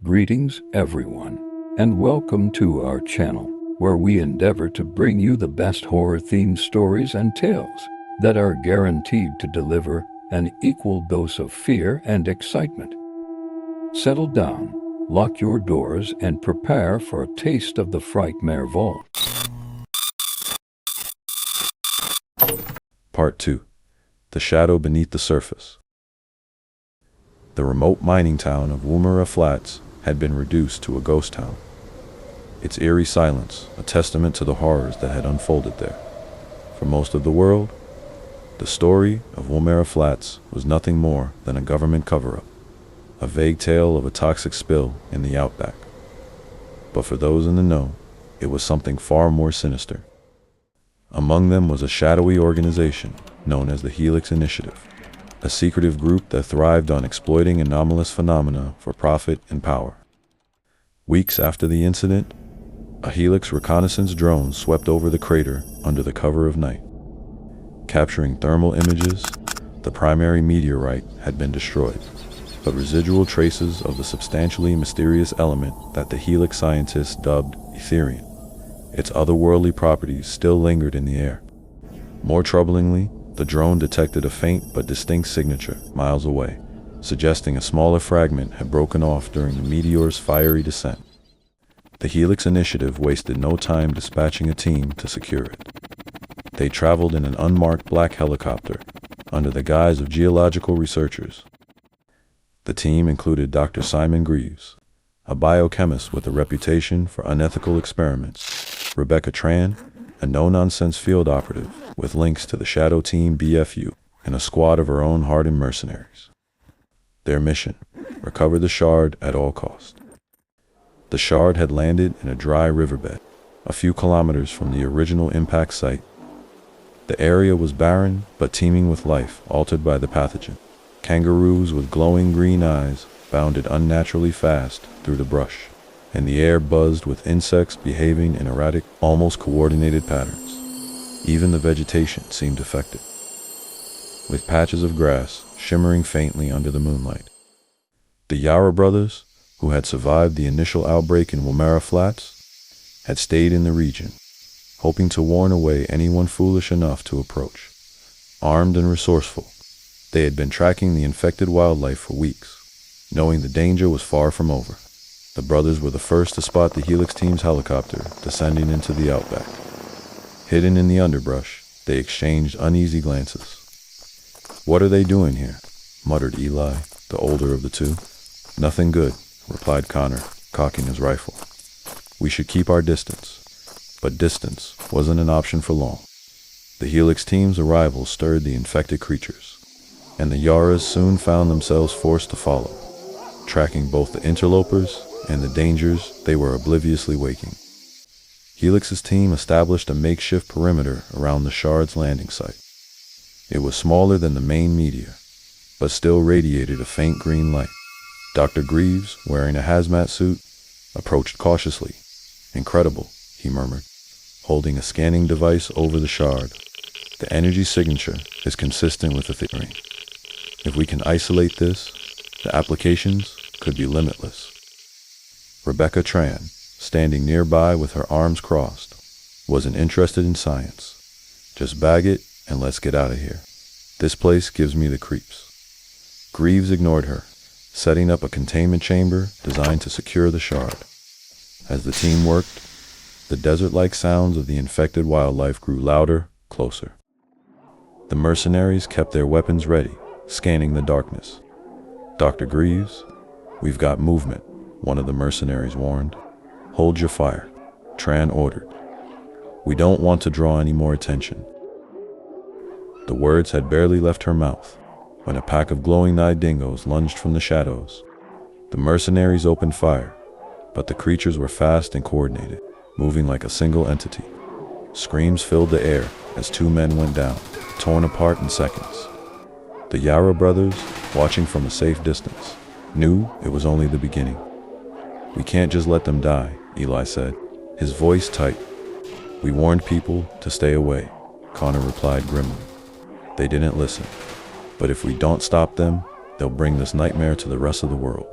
Greetings, everyone, and welcome to our channel, where we endeavor to bring you the best horror-themed stories and tales that are guaranteed to deliver an equal dose of fear and excitement. Settle down, lock your doors, and prepare for a taste of the Frightmare Vault. Part 2. The Shadow Beneath the Surface. The remote mining town of Woomera Flats had been reduced to a ghost town. Its eerie silence, a testament to the horrors that had unfolded there. For most of the world, the story of Woomera Flats was nothing more than a government cover-up, a vague tale of a toxic spill in the outback. But for those in the know, it was something far more sinister. Among them was a shadowy organization known as the Helix Initiative, a secretive group that thrived on exploiting anomalous phenomena for profit and power. Weeks after the incident, a Helix reconnaissance drone swept over the crater under the cover of night. Capturing thermal images, the primary meteorite had been destroyed, but residual traces of the substantially mysterious element that the Helix scientists dubbed eerie, its otherworldly properties, still lingered in the air. More troublingly, the drone detected a faint but distinct signature miles away, suggesting a smaller fragment had broken off during the meteor's fiery descent. The Helix Initiative wasted no time dispatching a team to secure it. They traveled in an unmarked black helicopter under the guise of geological researchers. The team included Dr. Simon Greaves, a biochemist with a reputation for unethical experiments, Rebecca Tran, a no-nonsense field operative with links to the Shadow Team BFU, and a squad of her own hardened mercenaries. Their mission: recover the shard at all costs. The shard had landed in a dry riverbed, a few kilometers from the original impact site. The area was barren, but teeming with life altered by the pathogen. Kangaroos with glowing green eyes bounded unnaturally fast through the brush, and the air buzzed with insects behaving in erratic, almost coordinated patterns. Even the vegetation seemed affected, with patches of grass shimmering faintly under the moonlight. The Yarra brothers, who had survived the initial outbreak in Woomera Flats, had stayed in the region, hoping to warn away anyone foolish enough to approach. Armed and resourceful, they had been tracking the infected wildlife for weeks, knowing the danger was far from over. The brothers were the first to spot the Helix team's helicopter descending into the outback. Hidden in the underbrush, they exchanged uneasy glances. "What are they doing here?" muttered Eli, the older of the two. "Nothing good," replied Connor, cocking his rifle. "We should keep our distance." But distance wasn't an option for long. The Helix team's arrival stirred the infected creatures, and the Yarras soon found themselves forced to follow, tracking both the interlopers and the dangers they were obliviously waking. Helix's team established a makeshift perimeter around the shard's landing site. It was smaller than the main meteor, but still radiated a faint green light. Dr. Greaves, wearing a hazmat suit, approached cautiously. "Incredible," he murmured, holding a scanning device over the shard. "The energy signature is consistent with the theory. If we can isolate this, the applications could be limitless." Rebecca Tran, standing nearby with her arms crossed, wasn't interested in science. "Just bag it and let's get out of here. This place gives me the creeps." Greaves ignored her, setting up a containment chamber designed to secure the shard. As the team worked, the desert-like sounds of the infected wildlife grew louder, closer. The mercenaries kept their weapons ready, scanning the darkness. "Dr. Greaves, we've got movement," one of the mercenaries warned. "Hold your fire," Tran ordered. "We don't want to draw any more attention." The words had barely left her mouth when a pack of glowing-eyed dingoes lunged from the shadows. The mercenaries opened fire, but the creatures were fast and coordinated, moving like a single entity. Screams filled the air as two men went down, torn apart in seconds. The Yarra brothers, watching from a safe distance, knew it was only the beginning. "We can't just let them die," Eli said, his voice tight. "We warned people to stay away," Connor replied grimly. "They didn't listen. But if we don't stop them, they'll bring this nightmare to the rest of the world."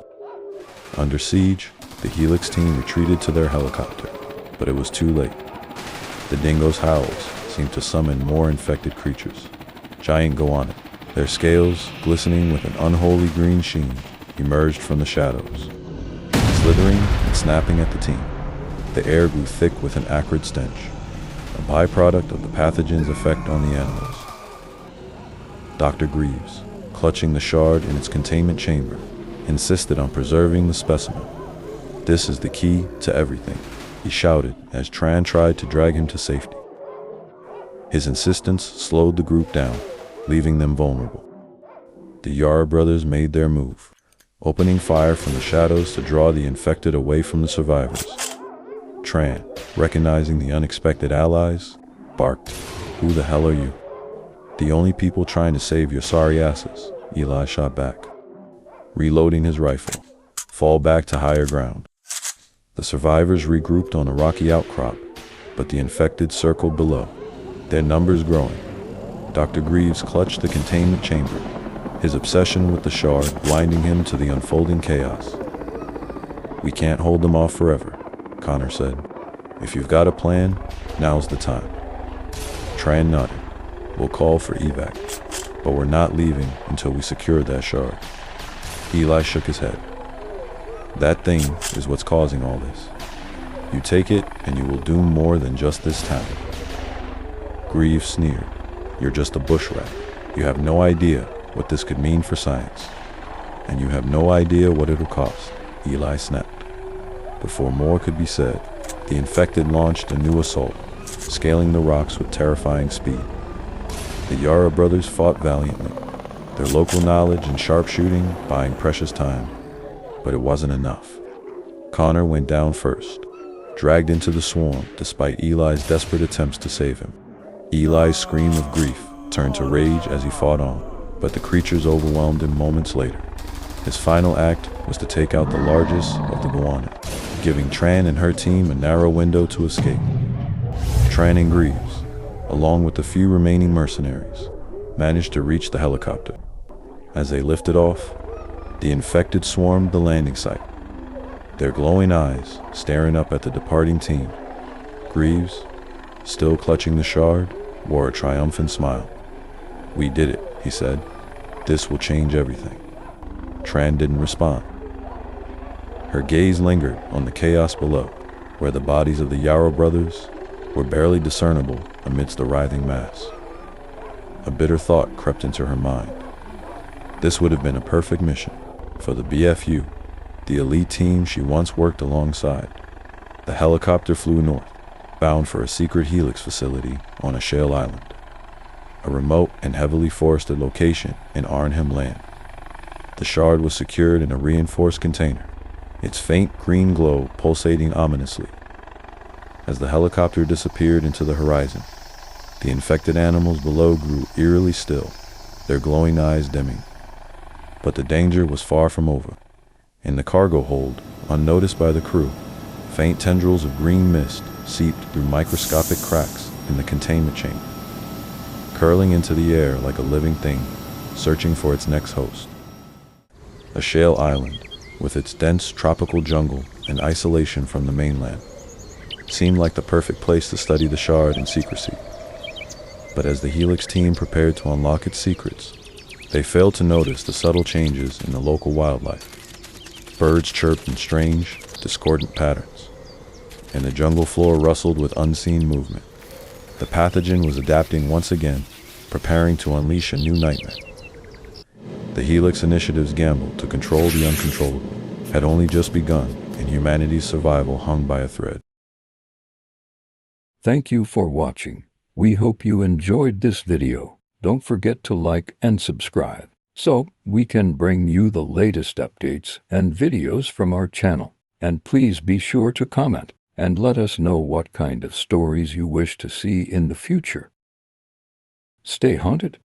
Under siege, the Helix team retreated to their helicopter, but it was too late. The dingoes' howls seemed to summon more infected creatures. Giant goanna, their scales glistening with an unholy green sheen, emerged from the shadows. Slithering and snapping at the team, the air grew thick with an acrid stench, a byproduct of the pathogen's effect on the animals. Dr. Greaves, clutching the shard in its containment chamber, insisted on preserving the specimen. "This is the key to everything," he shouted as Tran tried to drag him to safety. His insistence slowed the group down, leaving them vulnerable. The Yarra brothers made their move, opening fire from the shadows to draw the infected away from the survivors. Tran, recognizing the unexpected allies, barked, "Who the hell are you?" "The only people trying to save your sorry asses," Eli shot back. Reloading his rifle, "Fall back to higher ground." The survivors regrouped on a rocky outcrop, but the infected circled below, their numbers growing. Dr. Greaves clutched the containment chamber, his obsession with the shard blinding him to the unfolding chaos. "We can't hold them off forever," Connor said. "If you've got a plan, now's the time." Tran nodded. "We'll call for evac, but we're not leaving until we secure that shard." Eli shook his head. "That thing is what's causing all this. You take it and you will doom more than just this town." Greaves sneered. "You're just a bushrat. You have no idea what this could mean for science. And you have no idea what it'll cost," Eli snapped. Before more could be said, the infected launched a new assault, scaling the rocks with terrifying speed. The Yarra brothers fought valiantly, their local knowledge and sharpshooting buying precious time, but it wasn't enough. Connor went down first, dragged into the swarm despite Eli's desperate attempts to save him. Eli's scream of grief turned to rage as he fought on, but the creatures overwhelmed him moments later. His final act was to take out the largest of the goanna, giving Tran and her team a narrow window to escape. Tran and Greaves, along with the few remaining mercenaries, managed to reach the helicopter. As they lifted off, the infected swarmed the landing site, their glowing eyes staring up at the departing team. Greaves, still clutching the shard, wore a triumphant smile. "We did it," he said. "This will change everything." Tran didn't respond. Her gaze lingered on the chaos below, where the bodies of the Yarra brothers were barely discernible amidst the writhing mass. A bitter thought crept into her mind. This would have been a perfect mission for the BFU, the elite team she once worked alongside. The helicopter flew north, bound for a secret Helix facility on a shale island, a remote and heavily forested location in Arnhem Land. The shard was secured in a reinforced container, its faint green glow pulsating ominously. As the helicopter disappeared into the horizon, the infected animals below grew eerily still, their glowing eyes dimming. But the danger was far from over. In the cargo hold, unnoticed by the crew, faint tendrils of green mist seeped through microscopic cracks in the containment chamber, curling into the air like a living thing, searching for its next host. A shale island, with its dense tropical jungle and isolation from the mainland, seemed like the perfect place to study the shard in secrecy. But as the Helix team prepared to unlock its secrets, they failed to notice the subtle changes in the local wildlife. Birds chirped in strange, discordant patterns, and the jungle floor rustled with unseen movement. The pathogen was adapting once again, preparing to unleash a new nightmare. The Helix Initiative's gamble to control the uncontrollable had only just begun, and humanity's survival hung by a thread. Thank you for watching. We hope you enjoyed this video. Don't forget to like and subscribe, so we can bring you the latest updates and videos from our channel. And please be sure to comment and let us know what kind of stories you wish to see in the future. Stay haunted.